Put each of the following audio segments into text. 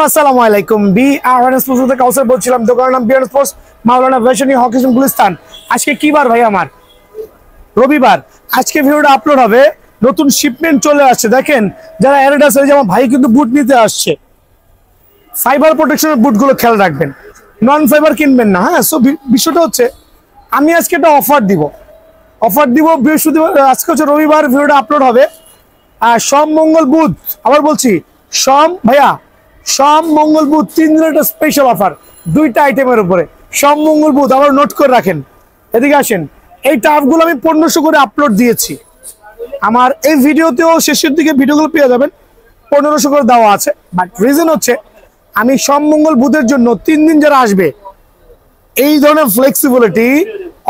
আসসালামু আলাইকুম। স্পোর্টস থেকে কাউসার বলছিলাম। দোকানের নাম বিআর স্পোর্টস, মাওলানা ভার্সিটি হকি গুলিস্তান। আজকে কি বার ভাই? আমার রবিবার। আজকে ভিডিওটা আপলোড হবে, নতুন শিপমেন্ট চলে আসছে। দেখেন যারা অ্যাডিডাস এই যে আমার ভাই কিন্তু বুট নিতে আসছে, ফাইবার প্রোটেকশনের বুটগুলো খেয়াল রাখবেন, নন ফাইবার কিনবেন না। হ্যাঁ, সো বিষয়টা হচ্ছে আমি আজকে একটা অফার দিব বৃহস্পতিবার, আজকে হচ্ছে রবিবার, ভিডিওটা আপলোড হবে। আর সোম মঙ্গল বুধ, আবার বলছি সোম মঙ্গল বুধ 3 দিনের একটা স্পেশাল অফার, 2টা আইটেমের উপরে। সোম মঙ্গল বুধ আবার নোট করে রাখেন। এদিকে আসেন, এই টার্ফগুলো আমি 1500 করে আপলোড দিয়েছি। আমার এই ভিডিওতেও শেষের দিকে ভিডিওগুলো পেয়ে যাবেন, 1500 করে দেওয়া আছে। বাট রিজন হচ্ছে আমি সোম মঙ্গল বুধের জন্য 3 দিন যারা আসবে, এই ধরনের ফ্লেক্সিবিলিটি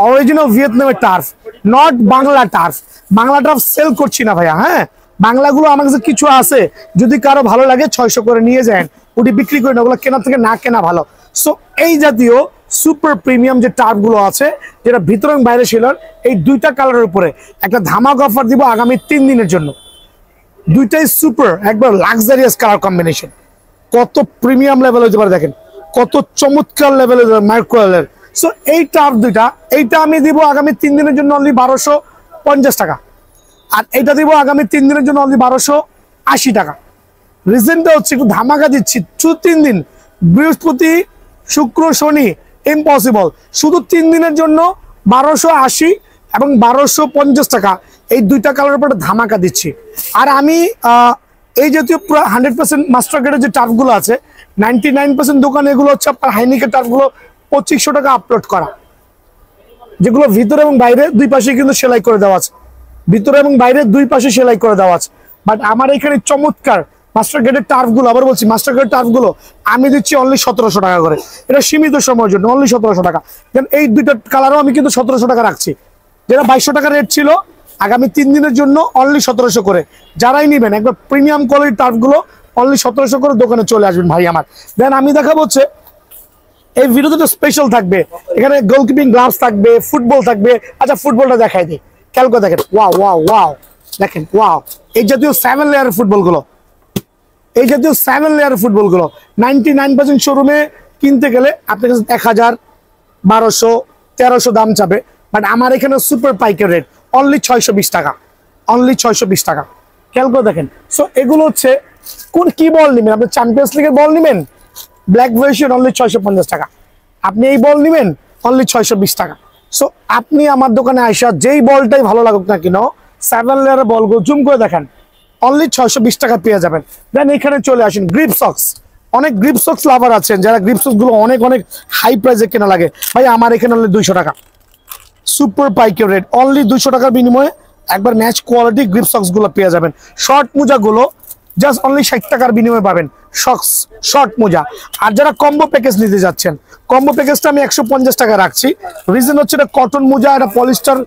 অরিজিনাল ভিয়েতনামের turf, not Bangla turf. Bangla turf sell করছি না ভাইয়া। হ্যাঁ, বাংলাগুলো আমার কাছে কিছু আছে, যদি কারো ভালো লাগে 600 করে নিয়ে যান, ওটি বিক্রি করে না, ওগুলো কেনা থেকে না কেনা ভালো। সো এই জাতীয় সুপার প্রিমিয়াম যে টার্ফগুলো আছে, যেটা ভিতর এবং বাইরে ছিল, এই 2টা কালারের উপরে একটা ধামাকা অফার দিব আগামী 3 দিনের জন্য। 2টাই সুপার, একবার লাক্সারিয়াস কালার কম্বিনেশন। কত প্রিমিয়াম লেভেল হতে পারে দেখেন, কত চমৎকার লেভেলের মাইক্রোওয়েলের। সো এই টার্ফ 2টা, এইটা আমি দিব আগামী 3 দিনের জন্য অনলি 1250 টাকা, আর এটা দিব আগামী 3 দিনের জন্য অনলি 1280 টাকা। রিজনটা হচ্ছে একটু ধামাকা দিচ্ছি, 3 দিন, বৃহস্পতি শুক্র শনি ইম্পসিবল, শুধু 3 দিনের জন্য 1280 এবং 1250 টাকা, এই 2টা কালারের উপর ধামাকা দিচ্ছি। আর আমি এই জাতীয় পুরো 100% মাস্টার গ্রেডের যে টার্ফগুলো আছে, 99% দোকানে এগুলো হচ্ছে আপনার হাইনিকের টার্ফগুলো 2500 টাকা আপলোড করা, যেগুলো ভিতরে এবং বাইরে 2 পাশে কিন্তু সেলাই করে দেওয়া আছে, ভিতরে এবং বাইরে 2 পাশে সেলাই করে দেওয়া আছে। বাট আমার এখানে চমৎকার মাস্টার গ্রেডের টার্ফগুলো, আবার বলছি মাস্টার গ্রেড টার্ফগুলো আমি দিচ্ছি অনলি 1700 টাকা করে। এটা সীমিত সময়ের জন্য অনলি 1700 টাকা। দেন এই 2টা কালারও আমি কিন্তু 1700 টাকা রাখছি, যেটা 2200 টাকা রেট ছিল, আগামী 3 দিনের জন্য অনলি 1700 করে। যারাই নেবেন একবার প্রিমিয়াম কোয়ালিটির টার্ফগুলো অনলি 1700 করে দোকানে চলে আসবেন ভাই আমার। দেন আমি দেখাবো হচ্ছে এই ভিডিওতে তো স্পেশাল থাকবে, এখানে গোলকিপিং গ্লাভস থাকবে, ফুটবল থাকবে। আচ্ছা, ফুটবলটা দেখাই দিই, খেয়াল করে দেখেন। ওয়াও দেখেন, ওয়াও। এই জাতীয় 7 লেয়ারের ফুটবলগুলো, 99% শোরুমে কিনতে গেলে আপনার কাছে 1000, 1200, 1300 দাম চাবে। বাট আমার এখানে সুপার পাইকারি রেট অনলি 620 টাকা, অনলি 620 টাকা। খেয়াল করে দেখেন। সো এগুলো হচ্ছে কি বল নেবেন আপনি? চ্যাম্পিয়ন্স লিগের বল নেবেন, ব্ল্যাক ভার্সন অনলি 650 টাকা। আপনি এই বল নেবেন অনলি 620 টাকা। সো আপনি আমার দোকানে আসা যেই বলটাই ভালো লাগুক না কেন, 7 লেয়ারের বলগুলো জুম করে দেখেন, অনলি 620 টাকা পেয়ে যাবেন। দেন এখানে চলে আসেন গ্রিপ সক্স। অনেক গ্রিপ সক্স লাভার আছেন যারা গ্রিপ সক্স গুলো অনেক হাই প্রাইসে কেনা লাগে, ভাই আমার এখানে অনলি 200 টাকা, সুপার পাইকারি রেট অনলি 200 টাকার বিনিময়ে একবার ম্যাচ কোয়ালিটি গ্রিপ সক্স গুলো পেয়ে যাবেন। শর্ট মোজাগুলো জাস্ট অনলি 60 টাকার বিনিময়ে পাবেন, সক্স শর্ট মোজা। আর যারা কম্বো প্যাকেজ নিতে যাচ্ছেন, কম্বো প্যাকেজটা আমি 150 টাকা রাখছি। রিজন হচ্ছে এটা কটন মোজা, এটা পলিস্টার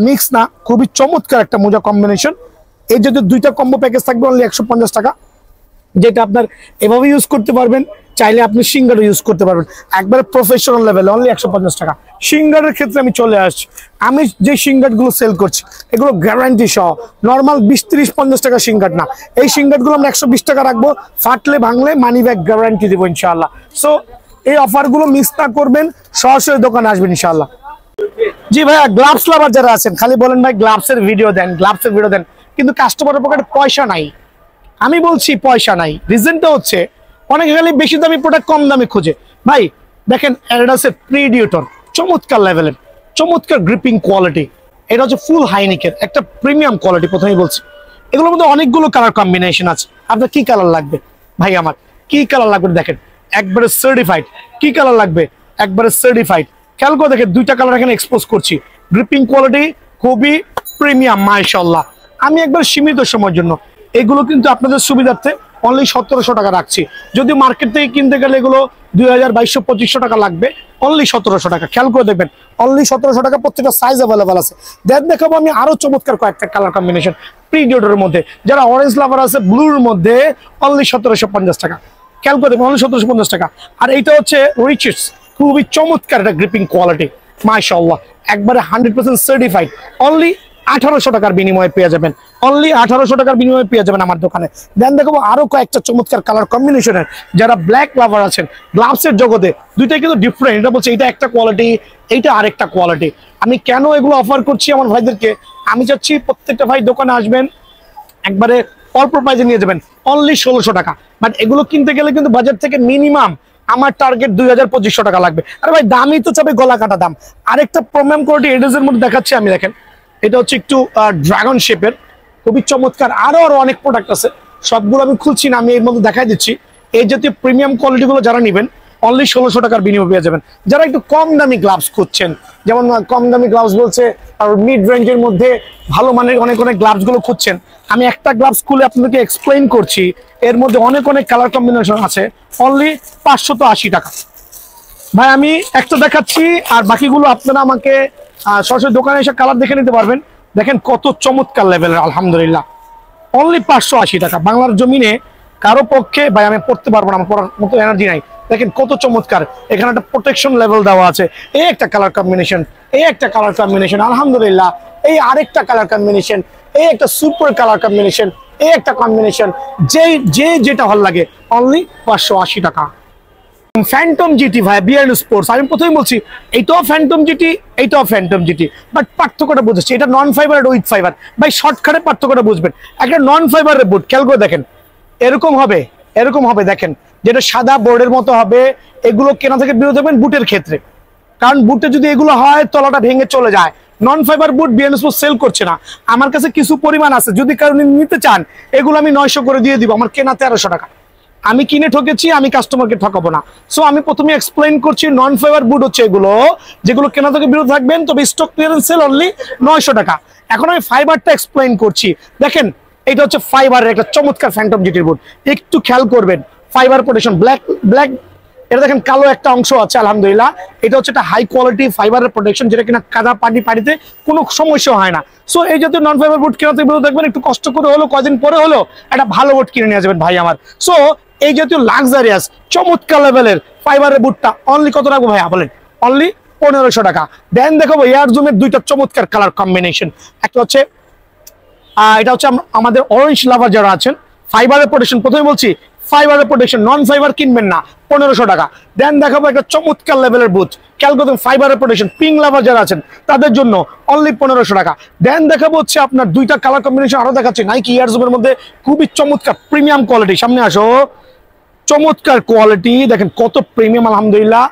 মিক্স না, খুবই চমৎকার একটা মোজা কম্বিনেশন। এই যদি 2টা কম্বো প্যাকেজ থাকবে অনলি 150 টাকা, যেটা আপনার এভাবে ইউজ করতে পারবেন, চাইলে আপনি সিঙ্গারও ইউজ করতে পারবেন, একবারে প্রফেশনাল লেভেলে অনলি 150 টাকা। সিঙ্গারের ক্ষেত্রে আমি চলে আসছি, আমি যে সিঙ্গারগুলো সেল করছি এগুলো গ্যারান্টি সহ, নর্মাল 20, 30, 50 টাকা সিঙ্গার না। এই সিঙ্গারগুলো আমরা 120 টাকা রাখবো, ফাটলে ভাঙলে মানি ব্যাক গ্যারান্টি দেবো ইনশাআল্লাহ। সো এই অফারগুলো মিস না করবেন, সরাসরি দোকানে আসবেন ইনশাআল্লাহ। জি ভাইয়া, গ্লাভস লাভার যারা আছেন খালি বলেন ভাই গ্লাভসের ভিডিও দেন, গ্লাভসের ভিডিও দেন, কিন্তু কাস্টমারের পকেটে পয়সা নাই। আমি বলছি পয়সা নাই, রিজনটা হচ্ছে অনেকে খালি বেশি দামি প্রোডাক্ট কম দামে খোঁজে। ভাই দেখেন অ্যাডিডাসের প্রিডিয়েটর, চমৎকার লেভেলের, চমৎকার গ্রিপিং কোয়ালিটি। এটা হচ্ছে ফুল হাইনিকের একটা প্রিমিয়াম কোয়ালিটি। প্রথমেই বলছি এগুলোর মধ্যে অনেকগুলো কালার কম্বিনেশন আছে, আপনার কি কালার লাগবে ভাই আমার, কি কালার লাগবে দেখেন, একবারে সার্টিফাইড। কি কালার লাগবে, একবারে সার্টিফাইড। খেয়াল করে দেখেন 2টা কালার এখানে এক্সপোজ করছি, গ্রিপিং কোয়ালিটি খুবই প্রিমিয়াম মাশাআল্লাহ। আমি একবার সীমিত সময়ের জন্য এগুলো কিন্তু আপনাদের সুবিধার্থে অনলি 1700 টাকা রাখছি। যদি মার্কেট থেকে কিনতে গেলে এগুলো 2000, 2200, 2500 টাকা লাগবে, অনলি 1700 টাকা। খেয়াল করে দেখবেন অনলি 1700 টাকা, প্রত্যেকটা সাইজ অ্যাভেলেবল আছে। দেন দেখাবো আমি আরো চমৎকার কয়েকটা কালার কম্বিনেশন প্রিডিয়েটরের মধ্যে, যারা অরেঞ্জ লাভার আছে ব্লুর মধ্যে অনলি 1750 টাকা। খেয়াল করে দেখবেন অনলি 1750 টাকা। আর এইটা হচ্ছে রিচেস, খুবই চমৎকার একটা গ্রিপিং কোয়ালিটি মাশাআল্লাহ, একবারে 100% সার্টিফাইড, অনলি 1800 টাকার বিনিময়ে পেয়ে যাবেন, অনলি 1800 টাকার বিনিময়ে পেয়ে যাবেন আমার দোকানে। দেন দেখাবো আরো কয়েকটা চমৎকার কালার কম্বিনেশনের, যারা ব্ল্যাক লাভার আছেন গ্লাভসের জগতে, দুইটাই কিন্তু ডিফারেন্ট। এটা বলছে এটা একটা কোয়ালিটি, এইটা আরেকটা কোয়ালিটি। আমি কেন এগুলো অফার করছি আমার ভাইদেরকে, আমি চাচ্ছি প্রত্যেকটা ভাই দোকানে আসবেন, একবারে অল্প প্রাইসে নিয়ে যাবেন, অনলি 1600 টাকা। বাট এগুলো কিনতে গেলে কিন্তু বাজার থেকে মিনিমাম আমার টার্গেট 2000-2500 টাকা লাগবে। আরে ভাই দামই তো চাবে গলা কাটা দাম। আরেকটা প্রিমিয়াম কোয়ালিটি এডিসের মধ্যে দেখাচ্ছি আমি, দেখেন এটা হচ্ছে একটু ড্রাগন শেপের, খুবই চমৎকার। আরো অনেক প্রোডাক্ট আছে, সবগুলো আমি খুলছি না, আমি এর মধ্যে দেখাই দিচ্ছি। এই জাতীয় প্রিমিয়াম কোয়ালিটি গুলো যারা নেবেন অনলি 1600 টাকার বিনিময়ে পেয়ে যাবেন। যারা একটু কম দামি গ্লাভস খুঁজছেন, যেমন কম দামি গ্লাভস বলছে আর মিড রেঞ্জের মধ্যে ভালো মানের অনেক গ্লাভস গুলো খুঁজছেন, আমি একটা গ্লাভস খুলে আপনাদেরকে এক্সপ্লেইন করছি। এর মধ্যে অনেক কালার কম্বিনেশন আছে, অনলি 580 টাকা। ভাই আমি একটা দেখাচ্ছি, আর বাকিগুলো আপনারা আমাকে সরাসরি দোকানে এসে কালার দেখে নিতে পারবেন। দেখেন কত চমৎকার লেভেলের, আলহামদুলিল্লাহ, অনলি 580 টাকা। বাংলার জমিনে কারো পক্ষে ভাই আমি পড়তে পারবো না, আমার পড়ার মতো এনার্জি নাই। দেখেন কত চমৎকার, এখানে একটা প্রোটেকশন লেভেল দেওয়া আছে, এই একটা কালার কম্বিনেশন, এই একটা কালার কম্বিনেশন, আলহামদুলিল্লাহ, এই আরেকটা কালার কম্বিনেশন, এই একটা সুপার কালার কম্বিনেশন, এই একটা কম্বিনেশন, যেটা ভালো লাগে, অনলি 580 টাকা। ফ্যান্টম জিটি ভাই বিয়ার্ন স্পোর্টস, আমি প্রথমেই বলছি এইটাও ফ্যান্টম জিটি, এইটাও ফ্যান্টম জিটি, বাট পার্থক্যটা বুঝেছি, এটা নন ফাইবার আর উইথ ফাইবার। ভাই শর্টকাটে পার্থক্যটা বুঝবেন। একটা নন ফাইবারের বুট খেয়াল করে দেখেন, এরকম হবে দেখেন, যেটা সাদা বোর্ডের মতো হবে। এগুলো কেনা থেকে বিরত থাকবেন বুটের ক্ষেত্রে, কারণ বুটে যদি এগুলো হয় তলাটা ভেঙে চলে যায়। নন ফাইবার বুট বিয়ার্ন স্পোর্টস সেল করছে না, আমার কাছে কিছু পরিমাণ আছে, যদি কারণ নিতে চান এগুলো আমি 900 করে দিয়ে দিব, আমার কেনা 1300 টাকা। আমি কিনে ঠকেছি, আমি কাস্টমারকে ঠকাবো না। সো আমি প্রথমে এক্সপ্লেইন করছি, নন ফাইবার বুট হচ্ছে এগুলো, যেগুলো কেনা থেকে বিরত থাকবেন, তবে স্টক ক্লিয়ারেন্স সেল অনলি 900 টাকা। এখন আমি ফাইবারটা এক্সপ্লেইন করছি। দেখেন এটা হচ্ছে ফাইবারের একটা চমৎকার ফ্যান্টম জিটির বুট, একটু খেয়াল করবেন। ফাইবার প্রোটেকশন, ব্ল্যাক এটা দেখেন কালো একটা অংশ আছে, আলহামদুলিল্লাহ। এটা হচ্ছে একটা হাই কোয়ালিটি ফাইবারের প্রোটেকশন, যেটা কিনা কাদা পানিতে কোনো সমস্যা হয় না। সো এই জাতীয় নন ফাইবার বুট কেনা থেকে বিরত থাকবেন, একটু কষ্ট করে হলো, কদিন পরে হলো একটা ভালো বুট কিনে নিয়ে যাবেন ভাই আমার। সো এই জাতীয় লাক্সারিয়াস চমৎকার লেভেলের ফাইবারের বুটটা অনলি কত রাখবো ভাইয়া বলেন? অনলি 1500 টাকা। দেন দেখাবো এয়ার জুমের দুইটা চমৎকার কালার কম্বিনেশন। একটা হচ্ছে এটা হচ্ছে আমাদের অরেঞ্জ লাভার যারা আছেন, ফাইবারের প্রোটেকশন, প্রথমে বলছি ফাইবারের প্রোটেকশন, নন ফাইবার কিনবেন না, 1500 টাকা। দেন দেখাবো একটা চমৎকার লেভেলের বুট, খেয়াল করবেন ফাইবারের প্রোটেকশন, পিঙ্ক লাভার যারা আছেন তাদের জন্য অনলি 1500 টাকা। দেন দেখাবো হচ্ছে আপনার দুইটা কালার কম্বিনেশন আরো দেখাচ্ছি, নাইকি এয়ার জুমের মধ্যে খুবই চমৎকার প্রিমিয়াম কোয়ালিটি। সামনে আসো, চমৎকার কোয়ালিটি, দেখেন কত প্রিমিয়াম, আলহামদুলিল্লাহ,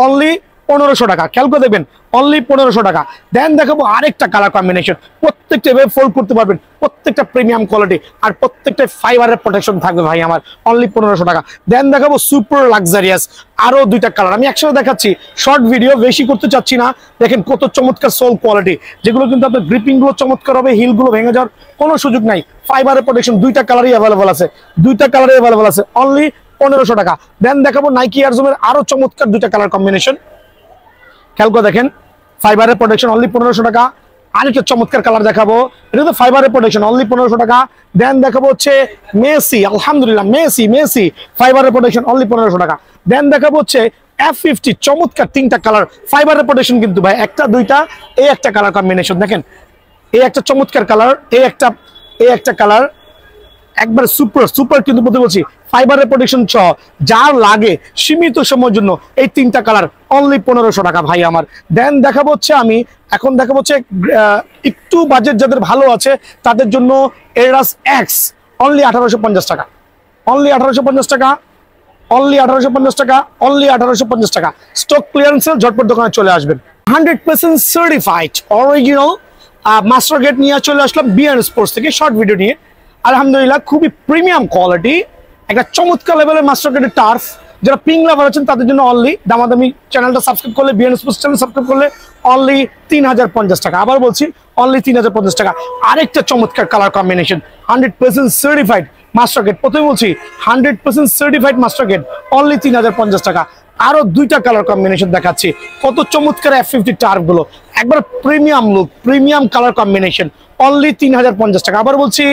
অনলি 1500 টাকা। খেয়াল করে দেখবেন অনলি 1500 টাকা। দেন দেখাবো আরেকটা কালার কম্বিনেশন, প্রত্যেকটা এভাবে ফোল্ড করতে পারবেন, প্রত্যেকটা প্রিমিয়াম কোয়ালিটি, আর প্রত্যেকটা ফাইবারের প্রোটেকশন থাকবে ভাই আমার, অনলি 1500 টাকা। দেন দেখাবো সুপার লাক্সারিয়াস আরো দুইটা কালার, আমি একসাথে দেখাচ্ছি, শর্ট ভিডিও বেশি করতে চাচ্ছি না। দেখেন কত চমৎকার সোল কোয়ালিটি, যেগুলো কিন্তু আপনার গ্রিপিং গুলো চমৎকার হবে, হিল গুলো ভেঙে যাওয়ার কোনো সুযোগ নাই। ফাইবারের প্রোটেকশন দুইটা কালারই অ্যাভেলেবল আছে, অনলি 1500 টাকা। দেন দেখাবো নাইকি এয়ার জুমের আরো চমৎকার দুইটা কালার কম্বিনেশন, খেয়াল করে দেখেন, ফাইবারের প্রোটেকশন অনলি 1500 টাকা। আরেকটা চমৎকার কালার দেখাবো, এটা তো ফাইবারের প্রোটেকশন অনলি 1500 টাকা। দেন দেখাবো হচ্ছে মেসি, আলহামদুলিল্লাহ মেসি ফাইবারের প্রোটেকশন অনলি 1500 টাকা। দেন দেখাবো হচ্ছে F50, চমৎকার তিনটা কালার ফাইবারের প্রোটেকশন, কিন্তু ভাই একটা দুইটা, এই একটা কালার কম্বিনেশন দেখেন, এই একটা চমৎকার কালার, এই একটা কালার, একবার সুপার কিন্তু বলতে বলছি ফাইবারের প্রোটেকশন সহ যার লাগে সীমিত সময়ের জন্য এই তিনটা কালার অনলি 1500 টাকা ভাই আমার। দেন দেখাবো হচ্ছে এখন দেখাবো হচ্ছে একটু বাজেট যাদের ভালো আছে তাদের জন্য এরাস এক্স অনলি 1850 টাকা, অনলি 1850 টাকা, অনলি 1850 টাকা, অনলি 1850 টাকা। স্টক ক্লিয়ারেন্স সেল, ঝটপট দোকানে চলে আসবেন। 100% সার্টিফাইড অরিজিনাল মাস্টার গেট নিয়ে চলে আসলাম বিয়ার্ন স্পোর্টস থেকে শর্ট ভিডিও নিয়ে। আলহামদুলিল্লাহ খুবই প্রিমিয়াম কোয়ালিটি, একটা চমৎকার লেভেলের মাস্টার গেটের টার্ফ। যারা পিঙ্ক লাভার আছেন তাদের জন্য অনলি দামাদামি চ্যানেলটা সাবস্ক্রাইব করলে, বিয়ার্ন স্পোর্টস চ্যানেল সাবস্ক্রাইব করলে অনলি 3050 টাকা। আবার বলছি অনলি 3050 টাকা। আরেকটা চমৎকার colour combination, 100% certified master gate, প্রথমে বলছি 100% সার্টিফাইড মাস্টার গেট অনলি 3050 টাকা। আরো দুইটা কালার কম্বিনেশন দেখাচ্ছি, কত চমৎকার F50 টার্ফ গুলো, একবার premium look, premium colour combination, only 3050 টাকা। আবার বলছি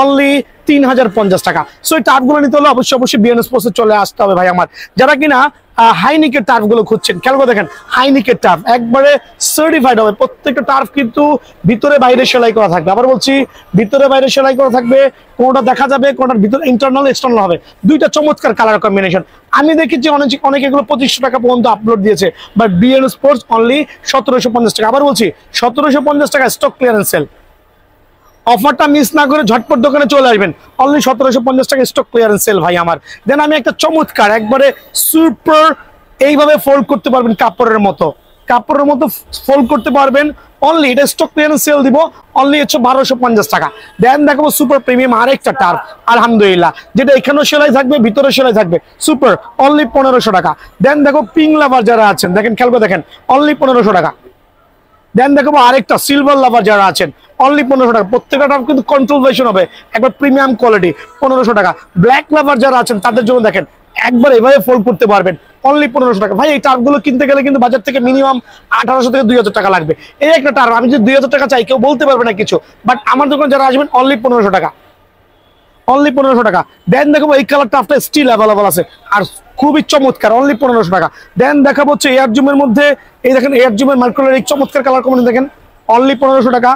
অনলি 3050 টাকা। সো এই টার্ফগুলো নিতে হলে অবশ্যই বিএন স্পোর্টসে চলে আসতে হবে ভাই আমার। যারা কিনা হাইনিকের টার্ফ গুলো খুঁজছেন, খেয়াল করে দেখেন হাইনিকের টার্ফ একবারে সার্টিফাইড হবে। প্রত্যেকটা টার্ফ কিন্তু ভিতরে বাইরে সেলাই করা থাকবে। আবার বলছি ভিতরে বাইরে সেলাই করা থাকবে, কোনটা দেখা যাবে, কোনটার ভিতরে ইন্টারনাল এক্সটার্নাল হবে। দুইটা চমৎকার কালার কম্বিনেশন। আমি দেখেছি অনেক এগুলো 2500 টাকা পর্যন্ত আপলোড দিয়েছে, বাট বিএন স্পোর্টস অনলি 1750 টাকা। আবার বলছি 1750 টাকা স্টক ক্লিয়ারেন্স সেল। অফারটা মিস না করে ঝটপট দোকানে চলে আসবেন, অনলি 1750 টাকা স্টক ক্লিয়ারেন্স সেল ভাই আমার। দেন আমি একটা চমৎকার একবারে সুপার এইভাবে ফোল্ড করতে পারবেন, কাপড়ের মতো ফোল্ড করতে পারবেন, অনলি এটা স্টক ক্লিয়ারেন্স সেল দিব, অনলি হচ্ছে 1250 টাকা। দেন দেখাবো সুপার প্রিমিয়াম আরেকটা টার্ফ, আলহামদুলিল্লাহ, যেটা এখানেও সেলাই থাকবে ভিতরে সেলাই থাকবে, সুপার, অনলি 1500 টাকা। দেন দেখো পিঙ্ক লাভার যারা আছেন, দেখেন খেয়াল করে দেখেন, অনলি 1500 টাকা। দেন দেখাবো আরেকটা সিলভার লাভার যারা আছেন, অনলি 1500 টাকা। প্রত্যেকটা টার্ফ কিন্তু কন্ট্রোল ভার্সন হবে, একবার প্রিমিয়াম কোয়ালিটি, 1500 টাকা। ব্ল্যাক লাভার যারা আছেন তাদের জন্য দেখেন একবার এভাবে ফোল্ড করতে পারবেন, অনলি 1500 টাকা। ভাই এই টার্ফগুলো কিনতে গেলে কিন্তু বাজার থেকে মিনিমাম 1800 থেকে 2000 টাকা লাগবে। এই একটা টার্ফ আমি যদি 2000 টাকা চাই কেউ বলতে পারবে না কিছু, বাট আমার দোকানে যারা আসবেন অনলি 1500 টাকা, অনলি 1500 টাকা। দেন দেখাবো এই কালার টার্ফটা স্টিল অ্যাভেলেবল আছে আর খুবই চমৎকার, অনলি 1500 টাকা। দেন দেখাবো হচ্ছে এয়ার জুমের মধ্যে, এই দেখেন এয়ার জুমের মার্কুলার এই চমৎকার কালার কম্বিনেশন দেখেন, অনলি 1500 টাকা।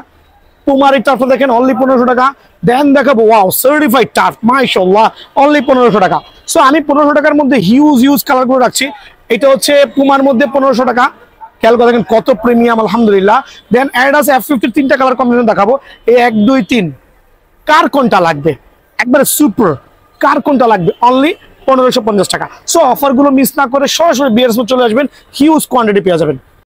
পুমার এই টার্ফটা দেখেন, অনলি 1500 টাকা। দেন দেখাবো ওয়াও সার্টিফাইড টার্ফ, মাশাআল্লাহ, অনলি 1500 টাকা। সো আমি 1500 টাকার মধ্যে হিউজ কালার গুলো রাখছি। এটা হচ্ছে পুমার মধ্যে 1500 টাকা, খেয়াল করে দেখেন কত প্রিমিয়াম, আলহামদুলিল্লাহ। দেন অ্যাডিডাস F50 তিনটা কালার কম্বিনেশন দেখাবো, এই 1 2 3, কার কোনটা লাগবে, একবারে সুপার, কার কোনটা লাগবে, অনলি 1550 টাকা। সো অফার গুলো মিস না করে সরাসরি বিআরএস চলে আসবেন, হিউজ কোয়ান্টিটি পেয়ে যাবেন।